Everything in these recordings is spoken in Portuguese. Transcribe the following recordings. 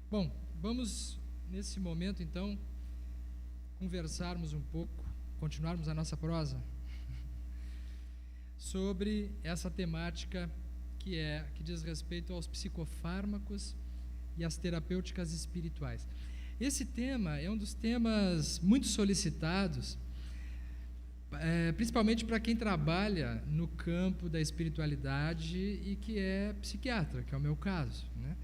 Bom, vamos nesse momento então conversarmos um pouco, continuarmos a nossa prosa sobre essa temática que diz respeito aos psicofármacos e às terapêuticas espirituais. Esse tema é um dos temas muito solicitados, principalmente para quem trabalha no campo da espiritualidade e que é psiquiatra, que é o meu caso, né?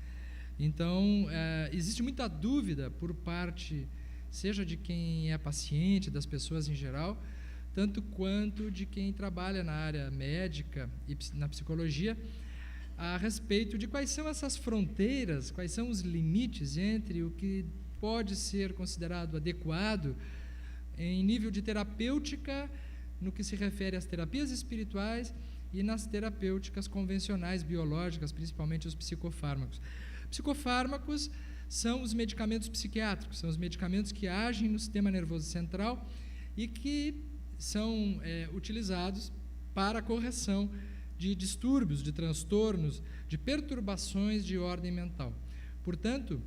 Então, existe muita dúvida por parte, seja de quem é paciente, das pessoas em geral, tanto quanto de quem trabalha na área médica e na psicologia, a respeito de quais são essas fronteiras, quais são os limites entre o que pode ser considerado adequado em nível de terapêutica, no que se refere às terapias espirituais e nas terapêuticas convencionais biológicas, principalmente os psicofármacos. Psicofármacos são os medicamentos psiquiátricos, são os medicamentos que agem no sistema nervoso central e que são utilizados para a correção de distúrbios, de transtornos, de perturbações de ordem mental. Portanto,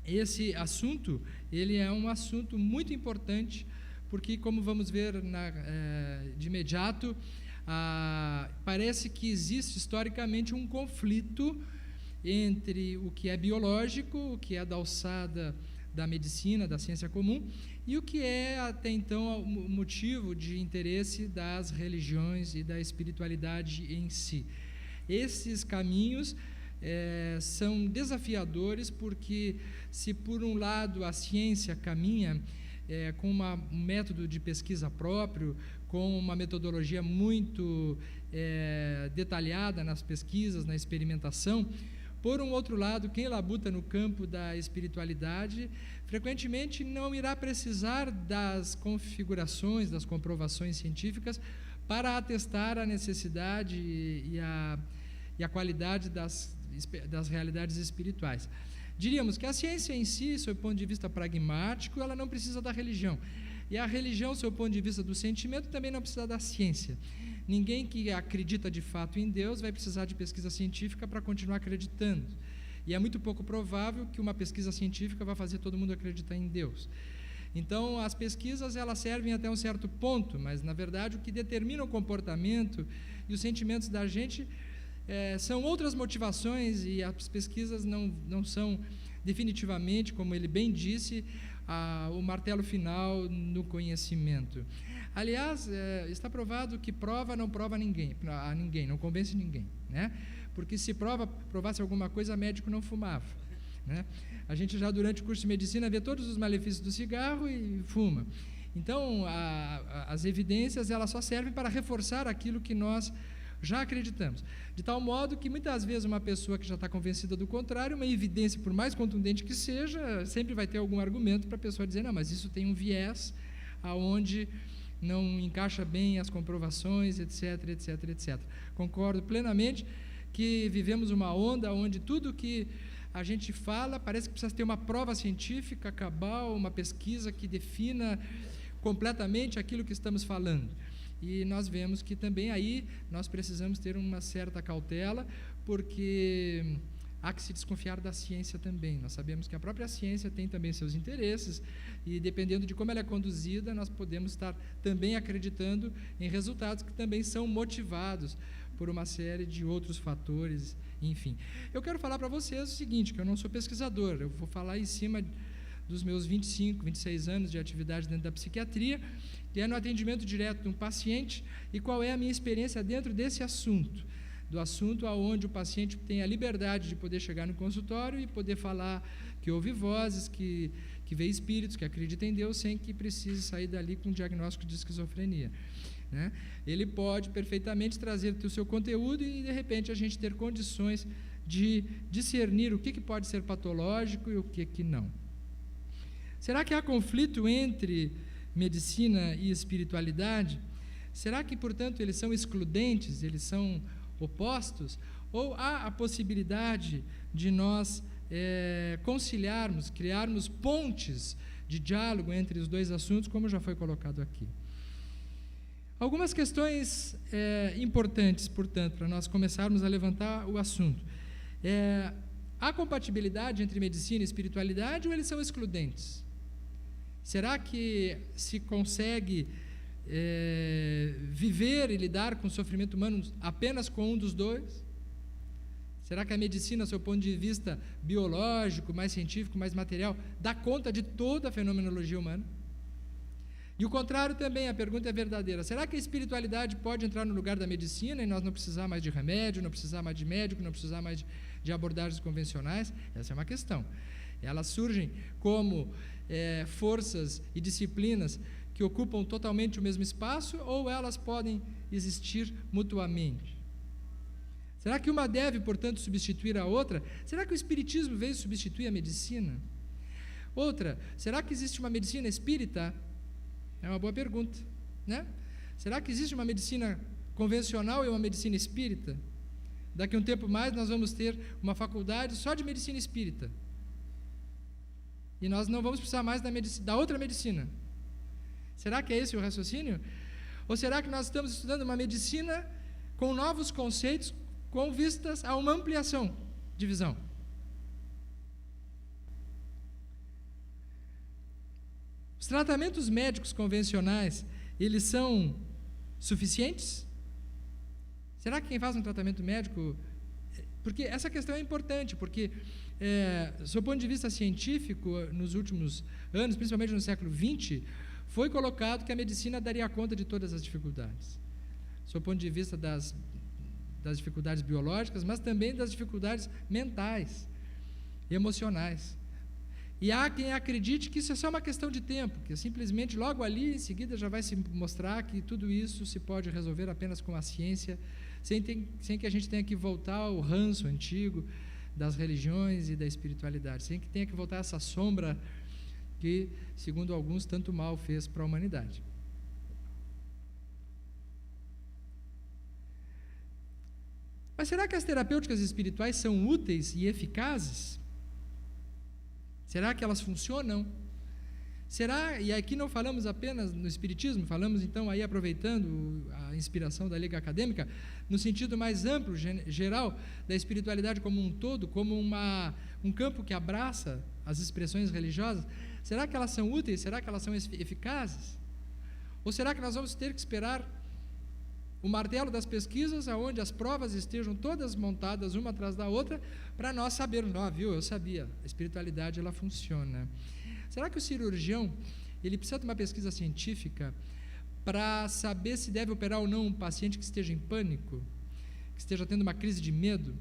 esse assunto, ele é um assunto muito importante, porque, como vamos ver de imediato, parece que existe historicamente um conflito entre o que é biológico, o que é da alçada da medicina, da ciência comum, e o que é até então o motivo de interesse das religiões e da espiritualidade em si. Esses caminhos são desafiadores, porque se por um lado a ciência caminha com um método de pesquisa próprio, com uma metodologia muito detalhada nas pesquisas, na experimentação, por um outro lado, quem labuta no campo da espiritualidade frequentemente não irá precisar das configurações, das comprovações científicas para atestar a necessidade e a qualidade das realidades espirituais. Diríamos que a ciência em si, sob o ponto de vista pragmático, ela não precisa da religião. E a religião, sob o ponto de vista do sentimento, também não precisa da ciência. Ninguém que acredita de fato em Deus vai precisar de pesquisa científica para continuar acreditando. E é muito pouco provável que uma pesquisa científica vá fazer todo mundo acreditar em Deus. Então, as pesquisas elas servem até um certo ponto, mas, na verdade, o que determina o comportamento e os sentimentos da gente são outras motivações, e as pesquisas não são definitivamente, como ele bem disse, o martelo final no conhecimento. Aliás, está provado que prova não prova a ninguém, não convence ninguém, né? Porque se provasse alguma coisa, médico não fumava, né? A gente já durante o curso de medicina vê todos os malefícios do cigarro e fuma. Então, as evidências elas só servem para reforçar aquilo que nós já acreditamos, de tal modo que muitas vezes uma pessoa que já está convencida do contrário, uma evidência, por mais contundente que seja, sempre vai ter algum argumento para a pessoa dizer, não, mas isso tem um viés aonde não encaixa bem as comprovações, etc, etc, etc. Concordo plenamente que vivemos uma onda onde tudo que a gente fala parece que precisa ter uma prova científica cabal, uma pesquisa que defina completamente aquilo que estamos falando. E nós vemos que também aí nós precisamos ter uma certa cautela, porque há que se desconfiar da ciência também. Nós sabemos que a própria ciência tem também seus interesses e, dependendo de como ela é conduzida, nós podemos estar também acreditando em resultados que também são motivados por uma série de outros fatores, enfim. Eu quero falar para vocês o seguinte, que eu não sou pesquisador, eu vou falar em cima dos meus 25, 26 anos de atividade dentro da psiquiatria, que é no atendimento direto de um paciente, e qual é a minha experiência dentro desse assunto, do assunto onde o paciente tem a liberdade de poder chegar no consultório e poder falar que ouve vozes, que vê espíritos, que acredita em Deus, sem que precise sair dali com um diagnóstico de esquizofrenia, né? Ele pode perfeitamente trazer o seu conteúdo e, de repente, a gente ter condições de discernir o que pode ser patológico e o que não. Será que há conflito entre medicina e espiritualidade? Será que, portanto, eles são excludentes, eles são opostos? Ou há a possibilidade de nós conciliarmos, criarmos pontes de diálogo entre os dois assuntos, como já foi colocado aqui? Algumas questões importantes, portanto, para nós começarmos a levantar o assunto. há compatibilidade entre medicina e espiritualidade ou eles são excludentes? Será que se consegue viver e lidar com o sofrimento humano apenas com um dos dois? Será que a medicina, do seu ponto de vista biológico, mais científico, mais material, dá conta de toda a fenomenologia humana? E o contrário também, a pergunta é verdadeira. Será que a espiritualidade pode entrar no lugar da medicina e nós não precisar mais de remédio, não precisar mais de médico, não precisar mais de abordagens convencionais? Essa é uma questão. Elas surgem como forças e disciplinas que ocupam totalmente o mesmo espaço ou elas podem existir mutuamente? Será que uma deve, portanto, substituir a outra? Será que o espiritismo veio substituir a medicina? Outra, será que existe uma medicina espírita? É uma boa pergunta, né? Será que existe uma medicina convencional e uma medicina espírita? Daqui a um tempo mais nós vamos ter uma faculdade só de medicina espírita. E nós não vamos precisar mais da outra medicina. Será que é esse o raciocínio? Ou será que nós estamos estudando uma medicina com novos conceitos, com vistas a uma ampliação de visão? Os tratamentos médicos convencionais, eles são suficientes? Será que quem faz um tratamento médico... Porque essa questão é importante, porque, do ponto de vista científico, nos últimos anos, principalmente no século XX, foi colocado que a medicina daria conta de todas as dificuldades. Do ponto de vista das dificuldades biológicas, mas também das dificuldades mentais, emocionais. E há quem acredite que isso é só uma questão de tempo, que simplesmente logo ali, em seguida, já vai se mostrar que tudo isso se pode resolver apenas com a ciência, sem que a gente tenha que voltar ao ranço antigo das religiões e da espiritualidade, sem que tenha que voltar a essa sombra que, segundo alguns, tanto mal fez para a humanidade. Mas será que as terapêuticas espirituais são úteis e eficazes? Será que elas funcionam? Será, e aqui não falamos apenas no espiritismo, falamos então aí aproveitando a inspiração da Liga Acadêmica, no sentido mais amplo, geral, da espiritualidade como um todo, como um campo que abraça as expressões religiosas, será que elas são úteis? Será que elas são eficazes? Ou será que nós vamos ter que esperar o martelo das pesquisas, onde as provas estejam todas montadas uma atrás da outra, para nós sabermos, viu, eu sabia, a espiritualidade ela funciona. Será que o cirurgião, ele precisa de uma pesquisa científica para saber se deve operar ou não um paciente que esteja em pânico, que esteja tendo uma crise de medo?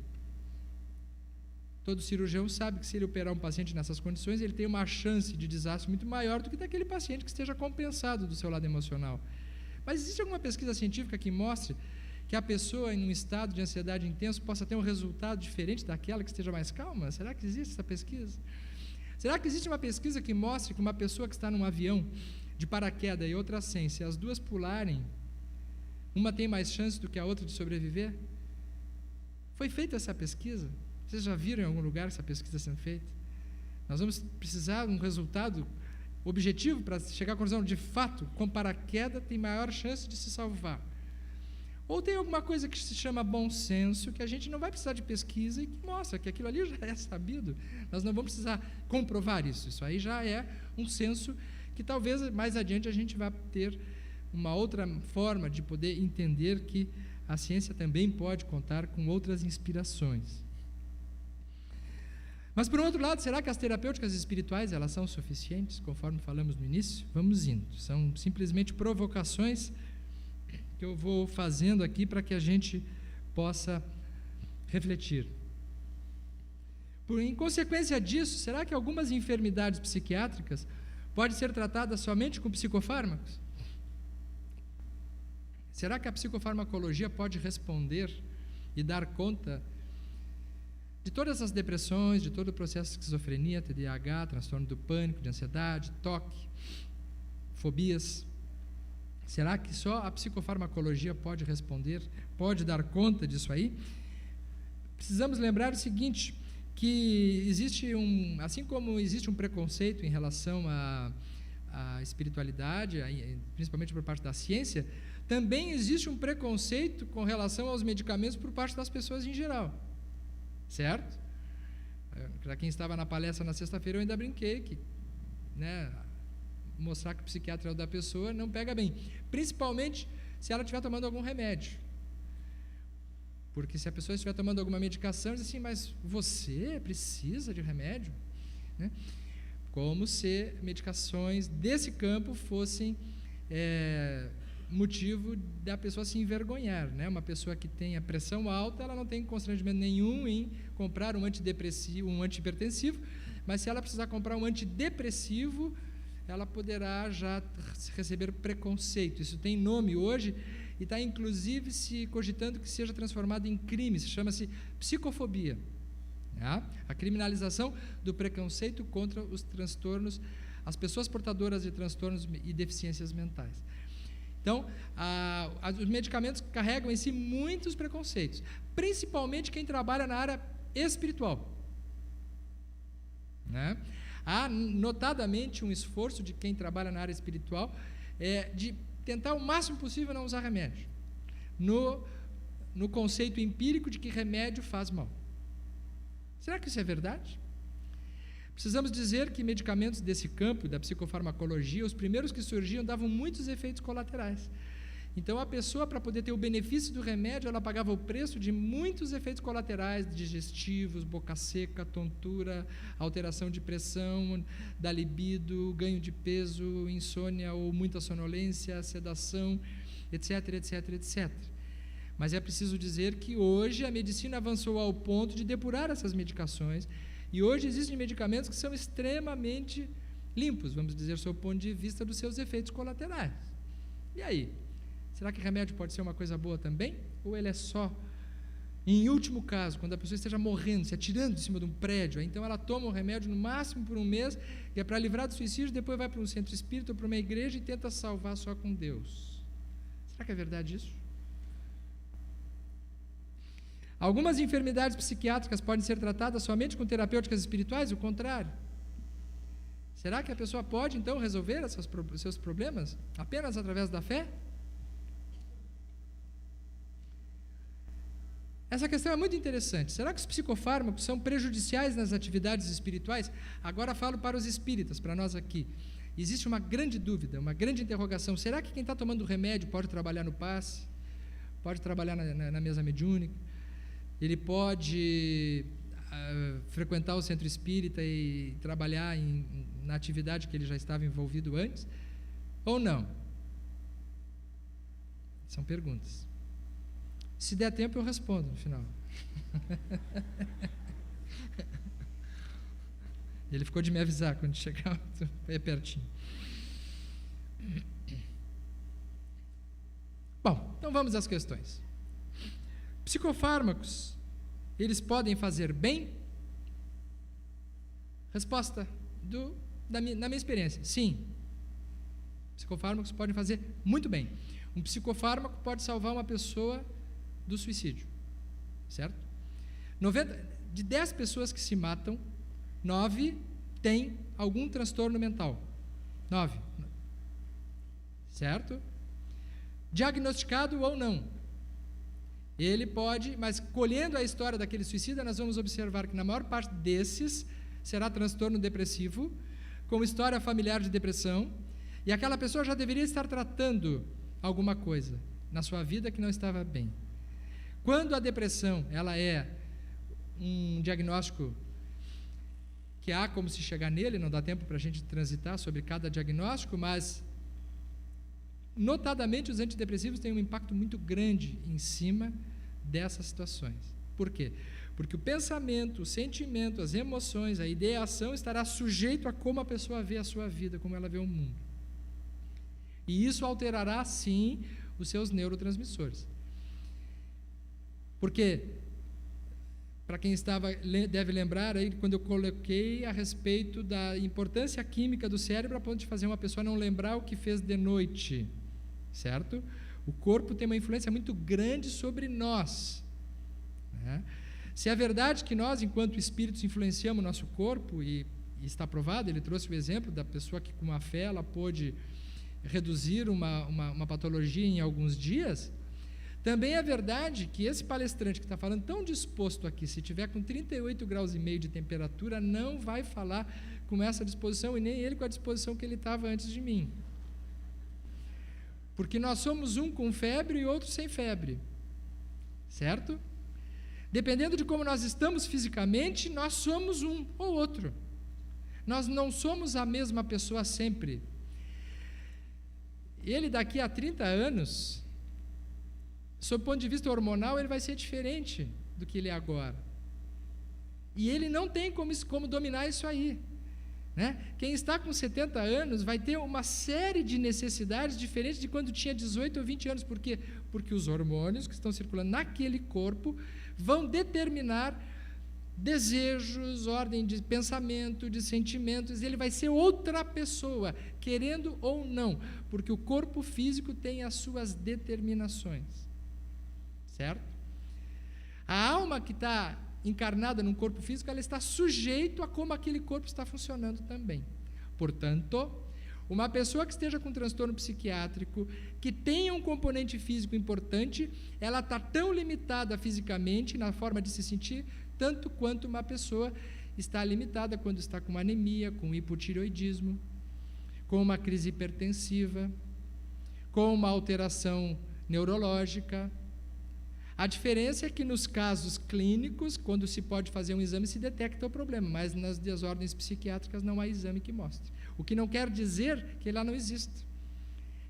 Todo cirurgião sabe que se ele operar um paciente nessas condições, ele tem uma chance de desastre muito maior do que daquele paciente que esteja compensado do seu lado emocional. Mas existe alguma pesquisa científica que mostre que a pessoa em um estado de ansiedade intenso possa ter um resultado diferente daquela que esteja mais calma? Será que existe essa pesquisa? Será que existe uma pesquisa que mostre que uma pessoa que está num avião de paraquedas e outra sem, se as duas pularem, uma tem mais chance do que a outra de sobreviver? Foi feita essa pesquisa? Vocês já viram em algum lugar essa pesquisa sendo feita? Nós vamos precisar de um resultado objetivo para chegar à conclusão de fato, com paraquedas tem maior chance de se salvar. Ou tem alguma coisa que se chama bom senso, que a gente não vai precisar de pesquisa e que mostra que aquilo ali já é sabido. Nós não vamos precisar comprovar isso. Isso aí já é um senso que talvez mais adiante a gente vá ter uma outra forma de poder entender que a ciência também pode contar com outras inspirações. Mas, por outro lado, será que as terapêuticas espirituais elas são suficientes, conforme falamos no início? Vamos indo. São simplesmente provocações que eu vou fazendo aqui para que a gente possa refletir. Em consequência disso, será que algumas enfermidades psiquiátricas podem ser tratadas somente com psicofármacos? Será que a psicofarmacologia pode responder e dar conta de todas as depressões, de todo o processo de esquizofrenia, TDAH, transtorno do pânico, de ansiedade, toque, fobias? Será que só a psicofarmacologia pode responder, pode dar conta disso aí? Precisamos lembrar o seguinte, que existe assim como existe um preconceito em relação à espiritualidade, principalmente por parte da ciência, também existe um preconceito com relação aos medicamentos por parte das pessoas em geral. Certo? Para quem estava na palestra na sexta-feira, eu ainda brinquei que, né, mostrar que o psiquiatra é o da pessoa não pega bem, principalmente se ela estiver tomando algum remédio. Porque se a pessoa estiver tomando alguma medicação, diz assim, mas você precisa de remédio? Né? Como se medicações desse campo fossem motivo da pessoa se envergonhar. Né? Uma pessoa que tenha pressão alta, ela não tem constrangimento nenhum em comprar um antidepressivo, um antihipertensivo, mas se ela precisar comprar um antidepressivo, ela poderá já receber preconceito. Isso tem nome hoje e está inclusive se cogitando que seja transformado em crime, chama-se psicofobia. A criminalização do preconceito contra os transtornos, as pessoas portadoras de transtornos e deficiências mentais. Então, os medicamentos carregam em si muitos preconceitos, principalmente quem trabalha na área espiritual. Né? Há notadamente um esforço de quem trabalha na área espiritual de tentar o máximo possível não usar remédio, no conceito empírico de que remédio faz mal. Será que isso é verdade? Precisamos dizer que medicamentos desse campo, da psicofarmacologia, os primeiros que surgiam davam muitos efeitos colaterais. Então, a pessoa, para poder ter o benefício do remédio, ela pagava o preço de muitos efeitos colaterais, digestivos, boca seca, tontura, alteração de pressão, da libido, ganho de peso, insônia ou muita sonolência, sedação, etc, etc, etc. Mas é preciso dizer que hoje a medicina avançou ao ponto de depurar essas medicações e hoje existem medicamentos que são extremamente limpos, vamos dizer, sob o ponto de vista dos seus efeitos colaterais. E aí? Será que remédio pode ser uma coisa boa também? Ou ele é só, em último caso, quando a pessoa esteja morrendo, se atirando de cima de um prédio, então ela toma o remédio no máximo por um mês, que é para livrar do suicídio, depois vai para um centro espírita ou para uma igreja e tenta salvar só com Deus. Será que é verdade isso? Algumas enfermidades psiquiátricas podem ser tratadas somente com terapêuticas espirituais, o contrário. Será que a pessoa pode, então, resolver os seus problemas apenas através da fé? Essa questão é muito interessante. Será que os psicofármacos são prejudiciais nas atividades espirituais? Agora falo para os espíritas, para nós aqui. Existe uma grande dúvida, uma grande interrogação. Será que quem está tomando remédio pode trabalhar no passe? Pode trabalhar na mesa mediúnica? Ele pode frequentar o centro espírita e trabalhar na atividade que ele já estava envolvido antes? Ou não? São perguntas. Se der tempo, eu respondo no final. Ele ficou de me avisar quando chegar pertinho. Bom, então vamos às questões. Psicofármacos, eles podem fazer bem? Resposta na minha experiência, sim. Psicofármacos podem fazer muito bem. Um psicofármaco pode salvar uma pessoa do suicídio, certo? De 10 pessoas que se matam, 9 têm algum transtorno mental. 9. Certo? Diagnosticado ou não. Ele pode, mas colhendo a história daquele suicida, nós vamos observar que na maior parte desses será transtorno depressivo, com história familiar de depressão, e aquela pessoa já deveria estar tratando alguma coisa na sua vida que não estava bem. Quando a depressão ela é um diagnóstico que há como se chegar nele, não dá tempo para a gente transitar sobre cada diagnóstico, mas notadamente os antidepressivos têm um impacto muito grande em cima dessas situações. Por quê? Porque o pensamento, o sentimento, as emoções, a ideação estará sujeito a como a pessoa vê a sua vida, como ela vê o mundo. E isso alterará, sim, os seus neurotransmissores. Porque, para quem deve lembrar, aí, quando eu coloquei a respeito da importância química do cérebro a ponto de fazer uma pessoa não lembrar o que fez de noite, certo? O corpo tem uma influência muito grande sobre nós. Né? Se é verdade que nós, enquanto espíritos, influenciamos o nosso corpo, e está provado, ele trouxe o exemplo da pessoa que com a fé ela pôde reduzir uma patologia em alguns dias, Também é verdade que esse palestrante que está falando tão disposto aqui, se tiver com 38 graus e meio de temperatura, não vai falar com essa disposição, e nem ele com a disposição que ele estava antes de mim. Porque nós somos um com febre e outro sem febre. Certo? Dependendo de como nós estamos fisicamente, nós somos um ou outro. Nós não somos a mesma pessoa sempre. Ele daqui a 30 anos, sob o ponto de vista hormonal, ele vai ser diferente do que ele é agora. E ele não tem como dominar isso aí. Né? Quem está com 70 anos vai ter uma série de necessidades diferentes de quando tinha 18 ou 20 anos. Por quê? Porque os hormônios que estão circulando naquele corpo vão determinar desejos, ordem de pensamento, de sentimentos. Ele vai ser outra pessoa, querendo ou não, porque o corpo físico tem as suas determinações. Certo? A alma que está encarnada num corpo físico, ela está sujeita a como aquele corpo está funcionando também. Portanto, uma pessoa que esteja com transtorno psiquiátrico, que tenha um componente físico importante, ela está tão limitada fisicamente, na forma de se sentir, tanto quanto uma pessoa está limitada quando está com anemia, com hipotireoidismo, com uma crise hipertensiva, com uma alteração neurológica. A diferença é que nos casos clínicos, quando se pode fazer um exame, se detecta o problema, mas nas desordens psiquiátricas não há exame que mostre. O que não quer dizer que ela não existe.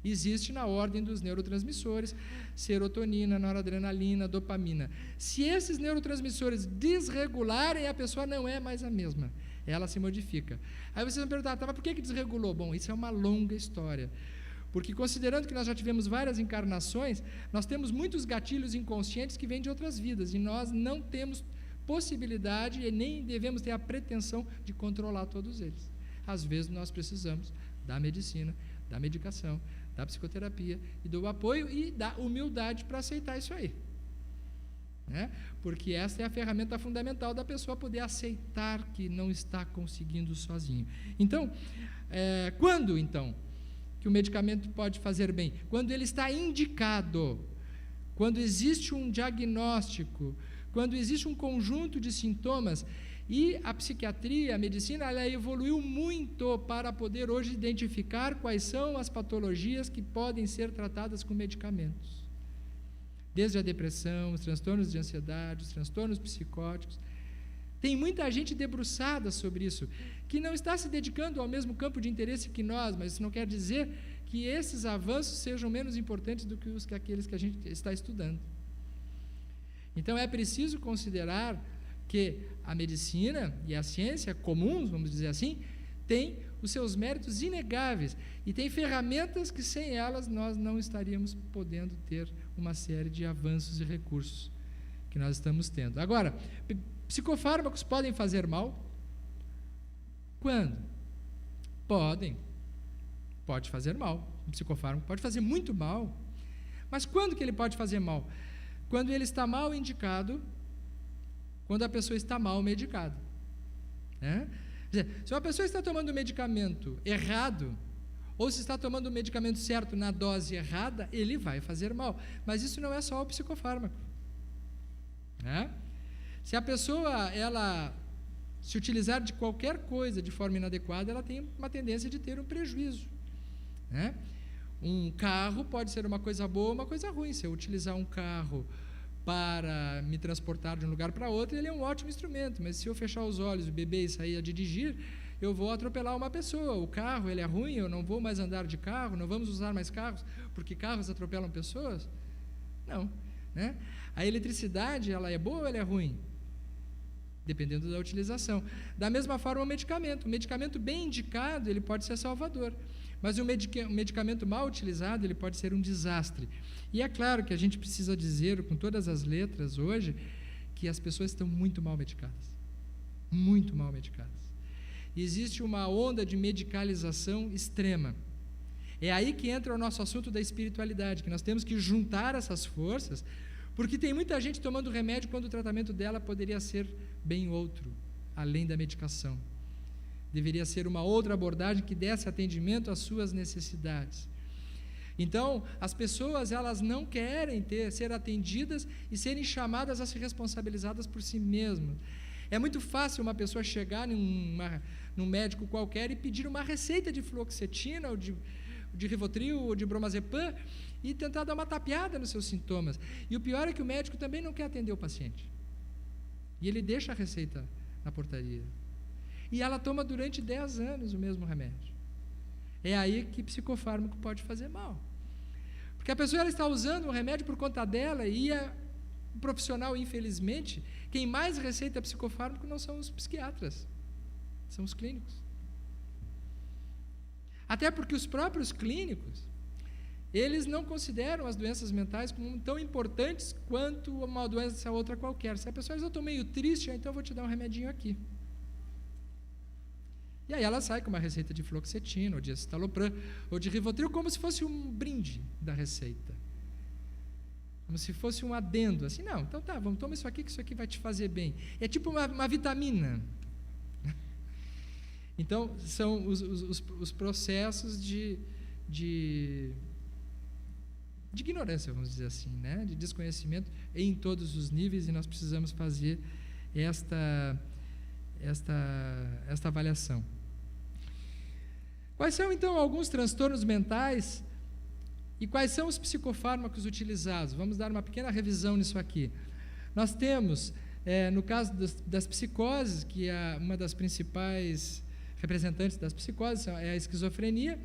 Existe na ordem dos neurotransmissores, serotonina, noradrenalina, dopamina. Se esses neurotransmissores desregularem, a pessoa não é mais a mesma. Ela se modifica. Aí vocês vão perguntar, mas por que desregulou? Bom, isso é uma longa história. Porque, considerando que nós já tivemos várias encarnações, nós temos muitos gatilhos inconscientes que vêm de outras vidas, e nós não temos possibilidade e nem devemos ter a pretensão de controlar todos eles. Às vezes, nós precisamos da medicina, da medicação, da psicoterapia e do apoio e da humildade para aceitar isso aí. Né? Porque essa é a ferramenta fundamental da pessoa poder aceitar que não está conseguindo sozinho. Então, quando, então, que o medicamento pode fazer bem? Quando ele está indicado, quando existe um diagnóstico, quando existe um conjunto de sintomas, e a psiquiatria, a medicina, ela evoluiu muito para poder hoje identificar quais são as patologias que podem ser tratadas com medicamentos. Desde a depressão, os transtornos de ansiedade, os transtornos psicóticos. Tem muita gente debruçada sobre isso, que não está se dedicando ao mesmo campo de interesse que nós, mas isso não quer dizer que esses avanços sejam menos importantes do que aqueles que a gente está estudando. Então, é preciso considerar que a medicina e a ciência comuns, vamos dizer assim, têm os seus méritos inegáveis e tem ferramentas que sem elas nós não estaríamos podendo ter uma série de avanços e recursos que nós estamos tendo. Agora, psicofármacos podem fazer mal? Quando? Pode fazer mal. Um psicofármaco pode fazer muito mal. Mas quando que ele pode fazer mal? Quando ele está mal indicado, quando a pessoa está mal medicada. Né? Quer dizer, se uma pessoa está tomando um medicamento errado, ou se está tomando o medicamento certo na dose errada, ele vai fazer mal. Mas isso não é só o psicofármaco. Né? Se a pessoa ela se utilizar de qualquer coisa de forma inadequada, ela tem uma tendência de ter um prejuízo. Né? Um carro pode ser uma coisa boa ou uma coisa ruim. Se eu utilizar um carro para me transportar de um lugar para outro, ele é um ótimo instrumento, mas se eu fechar os olhos, beber e sair a dirigir, eu vou atropelar uma pessoa. O carro, ele é ruim, eu não vou mais andar de carro, não vamos usar mais carros, porque carros atropelam pessoas? Não. Né? A eletricidade, ela é boa ou ela é ruim? Dependendo da utilização. Da mesma forma, o medicamento bem indicado, ele pode ser salvador, mas o medicamento mal utilizado, ele pode ser um desastre. E é claro que a gente precisa dizer, com todas as letras hoje, que as pessoas estão muito mal medicadas. Muito mal medicadas. E existe uma onda de medicalização extrema. É aí que entra o nosso assunto da espiritualidade, que nós temos que juntar essas forças, porque tem muita gente tomando remédio quando o tratamento dela poderia ser bem outro, além da medicação. Deveria ser uma outra abordagem que desse atendimento às suas necessidades. Então, as pessoas, elas não querem ser atendidas e serem chamadas a ser responsabilizadas por si mesmas. É muito fácil uma pessoa chegar num médico qualquer e pedir uma receita de fluoxetina, ou de Rivotril, ou de Bromazepam, e tentar dar uma tapeada nos seus sintomas. E o pior é que o médico também não quer atender o paciente. E ele deixa a receita na portaria. E ela toma durante 10 anos o mesmo remédio. É aí que psicofármaco pode fazer mal. Porque a pessoa ela está usando o remédio por conta dela e o profissional, infelizmente, quem mais receita psicofármaco não são os psiquiatras, são os clínicos. Até porque os próprios clínicos, eles não consideram as doenças mentais como tão importantes quanto uma doença outra qualquer. Se a pessoa diz, eu estou meio triste, então eu vou te dar um remedinho aqui. E aí ela sai com uma receita de fluoxetina, ou de escitalopram, ou de Rivotril, como se fosse um brinde da receita. Como se fosse um adendo, assim, não, então tá, vamos, toma isso aqui, que isso aqui vai te fazer bem. É tipo uma vitamina. Então, são os processos de ignorância, vamos dizer assim, né? De desconhecimento em todos os níveis, e nós precisamos fazer esta avaliação. Quais são, então, alguns transtornos mentais e quais são os psicofármacos utilizados? Vamos dar uma pequena revisão nisso aqui. Nós temos, no caso das psicoses, que é uma das principais representantes das psicoses, é a esquizofrenia,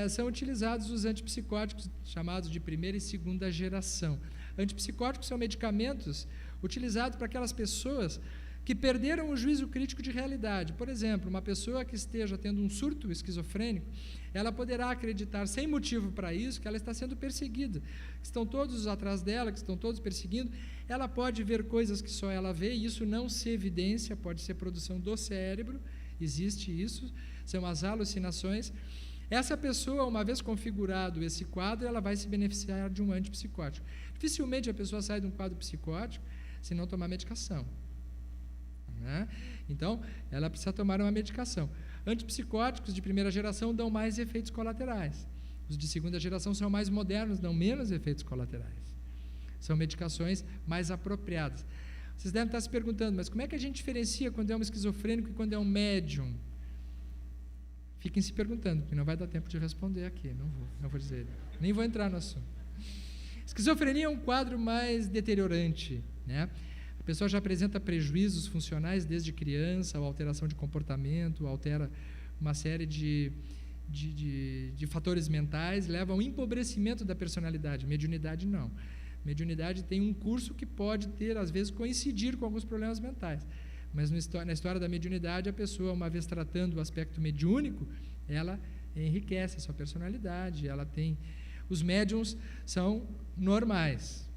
são utilizados os antipsicóticos, chamados de primeira e segunda geração. Antipsicóticos são medicamentos utilizados para aquelas pessoas que perderam o juízo crítico de realidade. Por exemplo, uma pessoa que esteja tendo um surto esquizofrênico, ela poderá acreditar, sem motivo para isso, que ela está sendo perseguida, que estão todos atrás dela, que estão todos perseguindo. Ela pode ver coisas que só ela vê, e isso não se evidencia, pode ser produção do cérebro, existe isso, são as alucinações. Essa pessoa, uma vez configurado esse quadro, ela vai se beneficiar de um antipsicótico. Dificilmente a pessoa sai de um quadro psicótico se não tomar medicação. Né? Então, ela precisa tomar uma medicação. Antipsicóticos de primeira geração dão mais efeitos colaterais. Os de segunda geração são mais modernos, dão menos efeitos colaterais. São medicações mais apropriadas. Vocês devem estar se perguntando, mas como é que a gente diferencia quando é um esquizofrênico e quando é um médium? Fiquem se perguntando, porque não vai dar tempo de responder aqui. Não vou dizer. Nem vou entrar no assunto. Esquizofrenia é um quadro mais deteriorante, né? A pessoa já apresenta prejuízos funcionais desde criança, ou alteração de comportamento, altera uma série de fatores mentais, leva ao empobrecimento da personalidade. Mediunidade não. Mediunidade tem um curso que pode ter, às vezes, coincidir com alguns problemas mentais. Mas na história da mediunidade, a pessoa, uma vez tratando o aspecto mediúnico, ela enriquece a sua personalidade, ela tem... Os médiums são normais.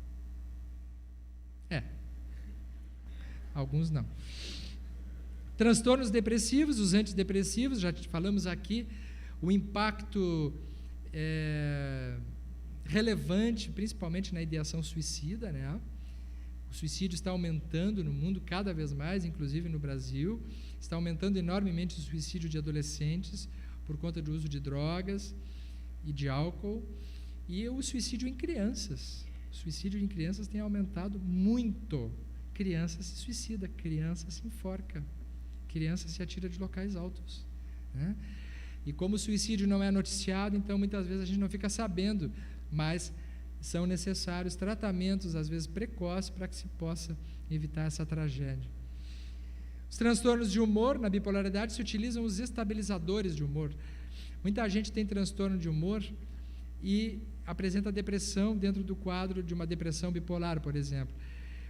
Alguns não. Transtornos depressivos, os antidepressivos, já falamos aqui, o impacto relevante, principalmente na ideação suicida, né? O suicídio está aumentando no mundo cada vez mais, inclusive no Brasil, está aumentando enormemente o suicídio de adolescentes por conta do uso de drogas e de álcool, e o suicídio em crianças. O suicídio em crianças tem aumentado muito. Criança se suicida, criança se enforca, criança se atira de locais altos, né? E como o suicídio não é noticiado, então muitas vezes a gente não fica sabendo, mas são necessários tratamentos, às vezes precoces, para que se possa evitar essa tragédia. Os transtornos de humor, na bipolaridade, se utilizam os estabilizadores de humor. Muita gente tem transtorno de humor e apresenta depressão dentro do quadro de uma depressão bipolar, por exemplo.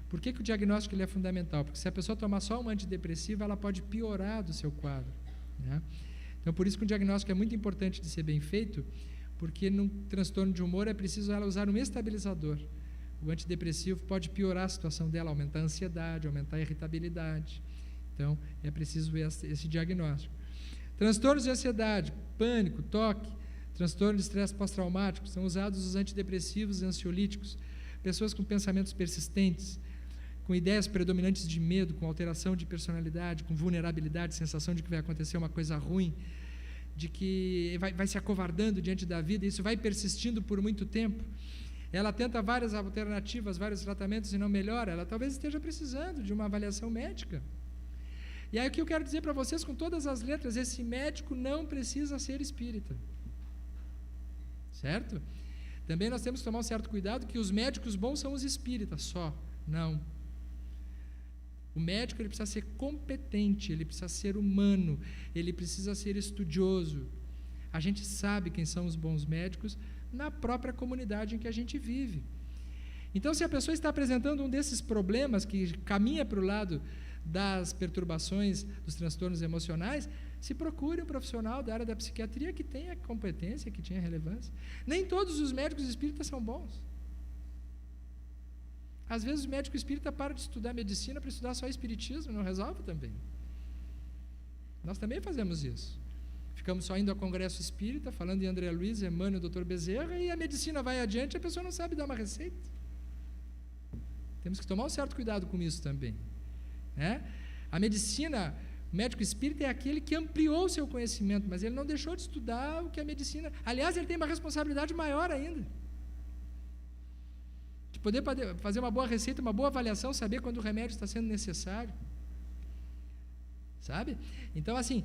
Por que o diagnóstico ele é fundamental? Porque se a pessoa tomar só um antidepressivo, ela pode piorar do seu quadro, né? Então, por isso que o diagnóstico é muito importante de ser bem feito, porque num transtorno de humor é preciso ela usar um estabilizador. O antidepressivo pode piorar a situação dela, aumentar a ansiedade, aumentar a irritabilidade. Então, é preciso esse diagnóstico. Transtornos de ansiedade, pânico, toque, transtorno de estresse pós-traumático, são usados os antidepressivos e ansiolíticos. Pessoas com pensamentos persistentes, com ideias predominantes de medo, com alteração de personalidade, com vulnerabilidade, sensação de que vai acontecer uma coisa ruim, de que vai se acovardando diante da vida, e isso vai persistindo por muito tempo. Ela tenta várias alternativas, vários tratamentos e não melhora, ela talvez esteja precisando de uma avaliação médica. E aí o que eu quero dizer para vocês com todas as letras, esse médico não precisa ser espírita. Certo? Também nós temos que tomar um certo cuidado que os médicos bons são os espíritas só. Não. O médico ele precisa ser competente, ele precisa ser humano, ele precisa ser estudioso. A gente sabe quem são os bons médicos na própria comunidade em que a gente vive. Então, se a pessoa está apresentando um desses problemas que caminha para o lado das perturbações, dos transtornos emocionais, se procure um profissional da área da psiquiatria que tenha competência, que tenha relevância. Nem todos os médicos espíritas são bons. Às vezes o médico espírita para de estudar medicina para estudar só espiritismo, não resolve também. Nós também fazemos isso. Ficamos só indo ao congresso espírita, falando em André Luiz, Emmanuel, Dr. Bezerra, e a medicina vai adiante e a pessoa não sabe dar uma receita. Temos que tomar um certo cuidado com isso também. Né? A medicina, o médico espírita é aquele que ampliou o seu conhecimento, mas ele não deixou de estudar o que a medicina... Aliás, ele tem uma responsabilidade maior ainda. De poder fazer uma boa receita, uma boa avaliação, saber quando o remédio está sendo necessário. Sabe? Então, assim,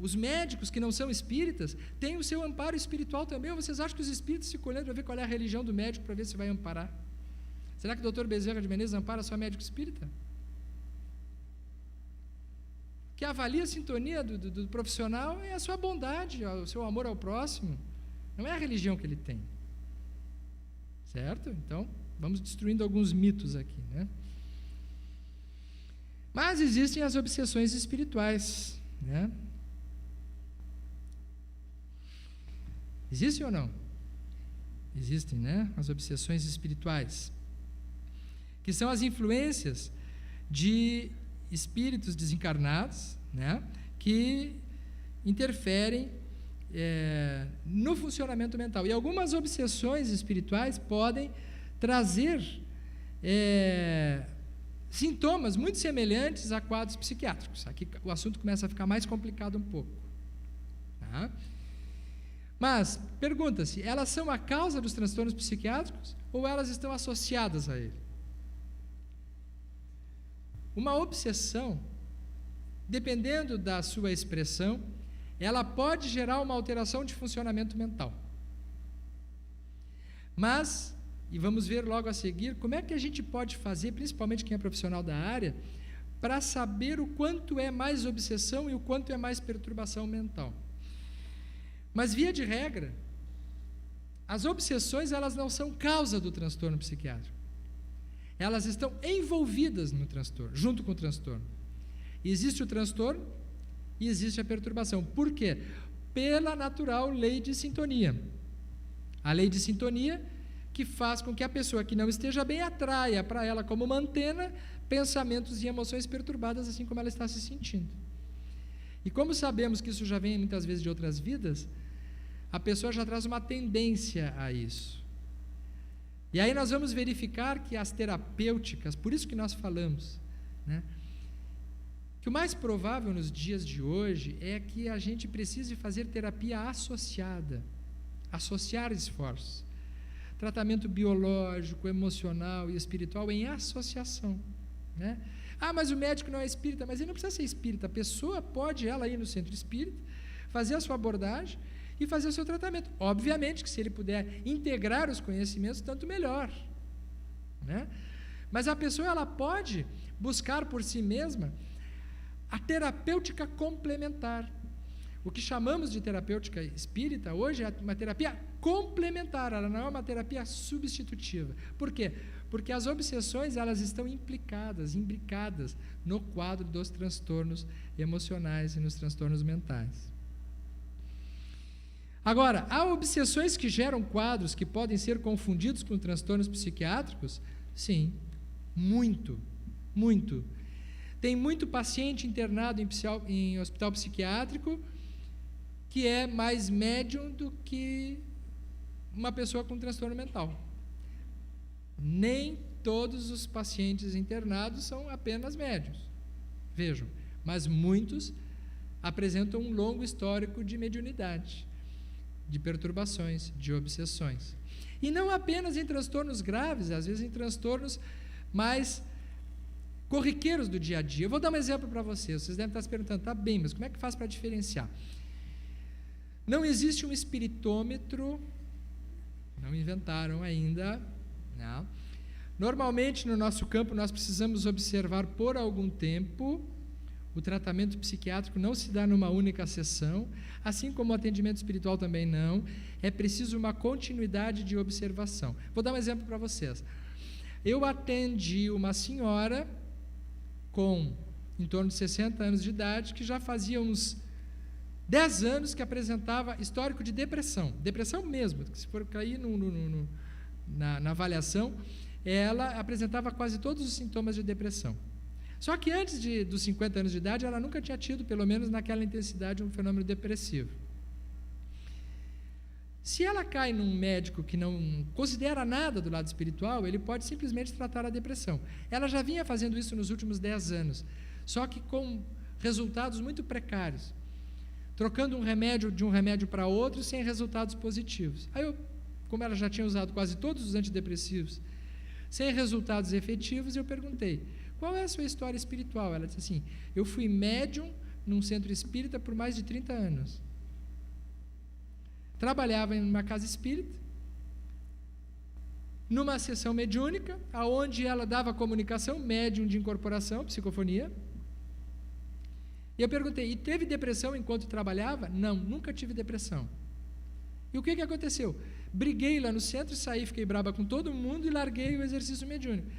os médicos que não são espíritas têm o seu amparo espiritual também. Ou vocês acham que os espíritos ficam olhando para ver qual é a religião do médico para ver se vai amparar? Será que o Dr. Bezerra de Menezes ampara só médico espírita? Que avalia a sintonia do profissional é a sua bondade, o seu amor ao próximo. Não é a religião que ele tem. Certo? Então, vamos destruindo alguns mitos aqui, né? Mas existem as obsessões espirituais, né? Existem ou não? Existem, né? As obsessões espirituais, que são as influências de espíritos desencarnados, né? Que interferem no funcionamento mental. E algumas obsessões espirituais podem trazer sintomas muito semelhantes a quadros psiquiátricos. Aqui o assunto começa a ficar mais complicado um pouco. Tá? Mas, pergunta-se, elas são a causa dos transtornos psiquiátricos ou elas estão associadas a ele? Uma obsessão, dependendo da sua expressão, ela pode gerar uma alteração de funcionamento mental. Mas, e vamos ver logo a seguir, como é que a gente pode fazer, principalmente quem é profissional da área, para saber o quanto é mais obsessão e o quanto é mais perturbação mental. Mas, via de regra, as obsessões elas não são causa do transtorno psiquiátrico. Elas estão envolvidas no transtorno, junto com o transtorno. Existe o transtorno e existe a perturbação. Por quê? Pela natural lei de sintonia. A lei de sintonia que faz com que a pessoa que não esteja bem atraia para ela como uma antena pensamentos e emoções perturbadas, assim como ela está se sentindo. E como sabemos que isso já vem muitas vezes de outras vidas, a pessoa já traz uma tendência a isso. E aí nós vamos verificar que as terapêuticas, por isso que nós falamos, né, que o mais provável nos dias de hoje é que a gente precise fazer terapia associada, associar esforços. Tratamento biológico, emocional e espiritual em associação. Né? Ah, mas o médico não é espírita, mas ele não precisa ser espírita. A pessoa pode, ela ir no centro espírita, fazer a sua abordagem e fazer o seu tratamento. Obviamente que se ele puder integrar os conhecimentos, tanto melhor. Né? Mas a pessoa ela pode buscar por si mesma a terapêutica complementar. O que chamamos de terapêutica espírita hoje é uma terapia complementar, ela não é uma terapia substitutiva. Por quê? Porque as obsessões elas estão implicadas, imbricadas no quadro dos transtornos emocionais e nos transtornos mentais. Agora, há obsessões que geram quadros que podem ser confundidos com transtornos psiquiátricos? Sim, muito, muito. Tem muito paciente internado em hospital psiquiátrico que é mais médium do que uma pessoa com transtorno mental. Nem todos os pacientes internados são apenas médiuns. Vejam, mas muitos apresentam um longo histórico de mediunidade, de perturbações, de obsessões. E não apenas em transtornos graves, às vezes em transtornos mais corriqueiros do dia a dia. Eu vou dar um exemplo para vocês. Vocês devem estar se perguntando, tá bem, mas como é que faz para diferenciar? Não existe um espiritômetro, não inventaram ainda, não. Normalmente, no nosso campo, nós precisamos observar por algum tempo. O tratamento psiquiátrico não se dá numa única sessão, assim como o atendimento espiritual também não. É preciso uma continuidade de observação. Vou dar um exemplo para vocês. Eu atendi uma senhora com em torno de 60 anos de idade, que já fazia uns 10 anos que apresentava histórico de depressão mesmo, se for cair na avaliação, ela apresentava quase todos os sintomas de depressão. Só que antes dos 50 anos de idade, ela nunca tinha tido, pelo menos naquela intensidade, um fenômeno depressivo. Se ela cai num médico que não considera nada do lado espiritual, ele pode simplesmente tratar a depressão. Ela já vinha fazendo isso nos últimos 10 anos, só que com resultados muito precários, trocando um remédio de um remédio para outro sem resultados positivos. Aí como ela já tinha usado quase todos os antidepressivos, sem resultados efetivos, eu perguntei, qual é a sua história espiritual? Ela disse assim, eu fui médium num centro espírita por mais de 30 anos. Trabalhava em uma casa espírita, numa sessão mediúnica, onde ela dava comunicação, médium de incorporação, psicofonia. E eu perguntei, e teve depressão enquanto trabalhava? Não, nunca tive depressão. E o que aconteceu? Briguei lá no centro, saí, fiquei braba com todo mundo e larguei o exercício mediúnico.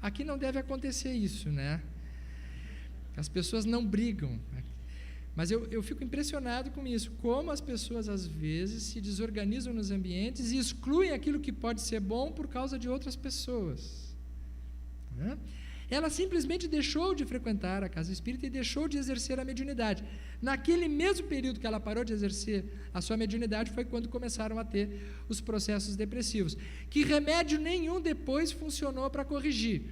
Aqui não deve acontecer isso, né? As pessoas não brigam. Mas eu fico impressionado com isso, como as pessoas às vezes se desorganizam nos ambientes e excluem aquilo que pode ser bom por causa de outras pessoas. Né? Ela simplesmente deixou de frequentar a casa espírita e deixou de exercer a mediunidade. Naquele mesmo período que ela parou de exercer a sua mediunidade foi quando começaram a ter os processos depressivos, que remédio nenhum depois funcionou para corrigir.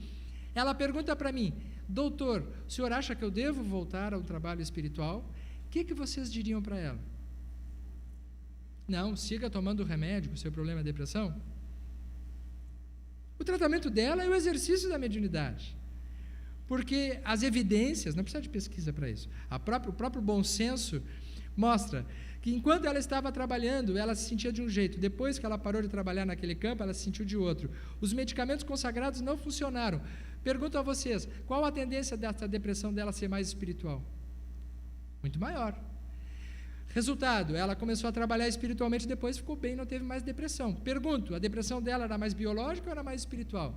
Ela pergunta para mim, doutor, o senhor acha que eu devo voltar ao trabalho espiritual? O que vocês diriam para ela? Não, siga tomando o remédio, o seu problema é depressão. O tratamento dela é o exercício da mediunidade. Porque as evidências, não precisa de pesquisa para isso, o próprio bom senso mostra que enquanto ela estava trabalhando, ela se sentia de um jeito, depois que ela parou de trabalhar naquele campo, ela se sentiu de outro. Os medicamentos consagrados não funcionaram. Pergunto a vocês, qual a tendência dessa depressão dela ser mais espiritual? Muito maior. Resultado, ela começou a trabalhar espiritualmente, depois ficou bem, não teve mais depressão. Pergunto, a depressão dela era mais biológica ou era mais espiritual?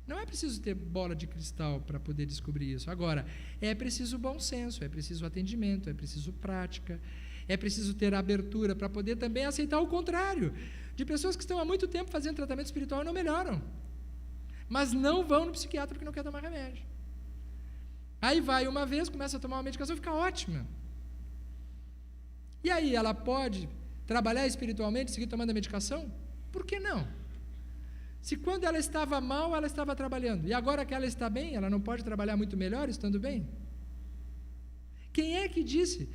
Não é preciso ter bola de cristal para poder descobrir isso. Agora, é preciso bom senso, é preciso atendimento, é preciso prática, é preciso ter abertura para poder também aceitar o contrário, de pessoas que estão há muito tempo fazendo tratamento espiritual e não melhoram, mas não vão no psiquiatra porque não quer tomar remédio. Aí vai uma vez, começa a tomar uma medicação, fica ótima. E aí ela pode trabalhar espiritualmente, seguir tomando a medicação? Por que não? Se quando ela estava mal, ela estava trabalhando, e agora que ela está bem, ela não pode trabalhar muito melhor estando bem? Quem é que disse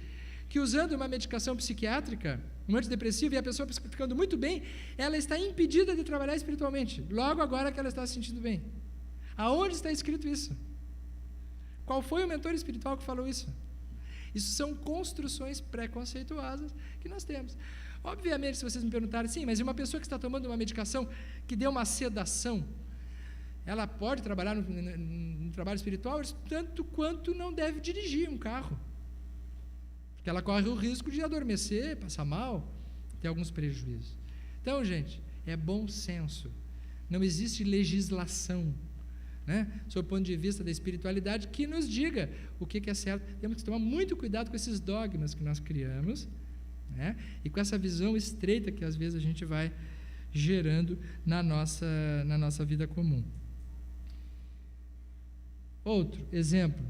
que usando uma medicação psiquiátrica, um antidepressivo, e a pessoa ficando muito bem, ela está impedida de trabalhar espiritualmente, logo agora que ela está se sentindo bem? Aonde está escrito isso? Qual foi o mentor espiritual que falou isso? Isso são construções preconceituosas que nós temos. Obviamente, se vocês me perguntarem, sim, mas uma pessoa que está tomando uma medicação que deu uma sedação, ela pode trabalhar no trabalho espiritual, tanto quanto não deve dirigir um carro. Porque ela corre o risco de adormecer, passar mal, ter alguns prejuízos. Então, gente, é bom senso. Não existe legislação, né, sob o ponto de vista da espiritualidade, que nos diga o que é certo. Temos que tomar muito cuidado com esses dogmas que nós criamos, né, e com essa visão estreita que às vezes a gente vai gerando na nossa vida comum. Outro exemplo,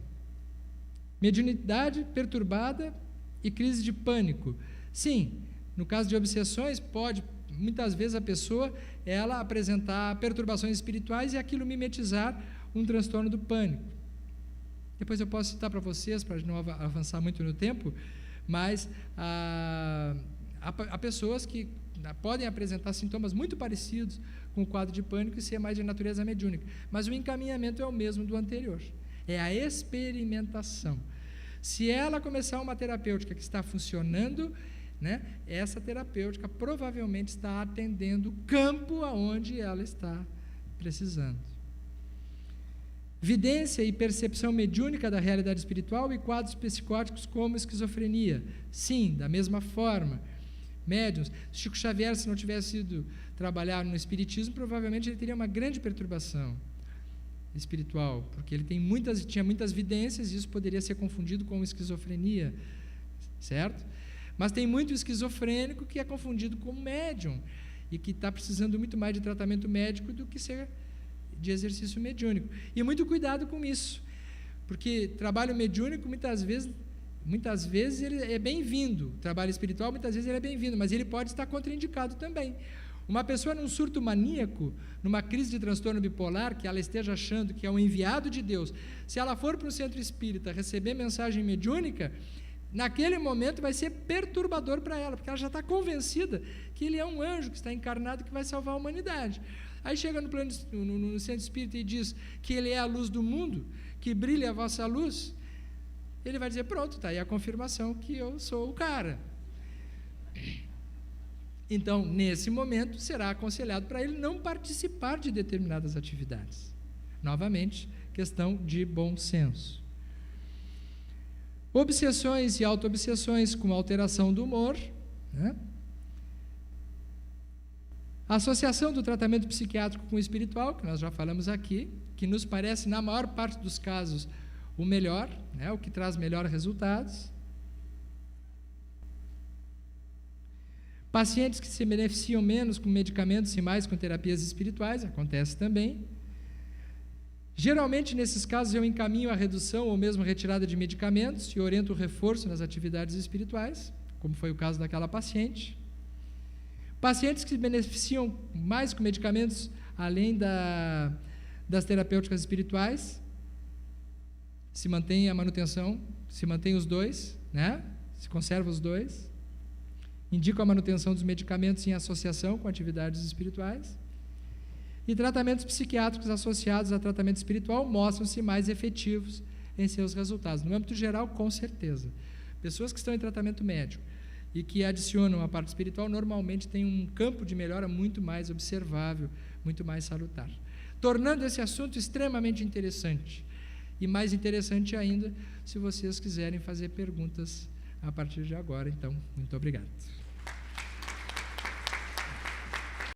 mediunidade perturbada e crise de pânico. Sim, no caso de obsessões, pode, muitas vezes a pessoa, ela apresentar perturbações espirituais e aquilo mimetizar um transtorno do pânico. Depois eu posso citar para vocês, para não avançar muito no tempo, mas há pessoas que podem apresentar sintomas muito parecidos com o quadro de pânico e ser mais de natureza mediúnica, mas o encaminhamento é o mesmo do anterior, é a experimentação. Se ela começar uma terapêutica que está funcionando, né, essa terapêutica provavelmente está atendendo o campo aonde ela está precisando. Vidência e percepção mediúnica da realidade espiritual e quadros psicóticos como esquizofrenia. Sim, da mesma forma. Médiuns. Chico Xavier, se não tivesse ido trabalhar no espiritismo, provavelmente ele teria uma grande perturbação espiritual, porque ele tinha muitas vidências e isso poderia ser confundido com esquizofrenia, certo? Mas tem muito esquizofrênico que é confundido com médium e que está precisando muito mais de tratamento médico do que ser de exercício mediúnico. E muito cuidado com isso, porque trabalho mediúnico muitas vezes ele é bem-vindo, trabalho espiritual muitas vezes ele é bem-vindo, mas ele pode estar contraindicado também. Uma pessoa num surto maníaco, numa crise de transtorno bipolar, que ela esteja achando que é um enviado de Deus, se ela for para um centro espírita receber mensagem mediúnica, naquele momento vai ser perturbador para ela, porque ela já está convencida que ele é um anjo que está encarnado que vai salvar a humanidade. Aí chega no centro espírita e diz que ele é a luz do mundo, que brilha a vossa luz, ele vai dizer, pronto, está aí a confirmação que eu sou o cara. Então, nesse momento, será aconselhado para ele não participar de determinadas atividades. Novamente, questão de bom senso. Obsessões e auto-obsessões com alteração do humor, né? A associação do tratamento psiquiátrico com o espiritual, que nós já falamos aqui, que nos parece, na maior parte dos casos, o melhor, né? O que traz melhores resultados. Pacientes que se beneficiam menos com medicamentos e mais com terapias espirituais, acontece também. Geralmente, nesses casos, eu encaminho a redução ou mesmo retirada de medicamentos e oriento o reforço nas atividades espirituais, como foi o caso daquela paciente. Pacientes que se beneficiam mais com medicamentos, além das terapêuticas espirituais, se mantém a manutenção, se mantém os dois, né? Se conserva os dois. Indicam a manutenção dos medicamentos em associação com atividades espirituais. E tratamentos psiquiátricos associados a tratamento espiritual mostram-se mais efetivos em seus resultados. No âmbito geral, com certeza. Pessoas que estão em tratamento médico e que adicionam a parte espiritual, normalmente têm um campo de melhora muito mais observável, muito mais salutar. Tornando esse assunto extremamente interessante. E mais interessante ainda, se vocês quiserem fazer perguntas a partir de agora. Então, muito obrigado.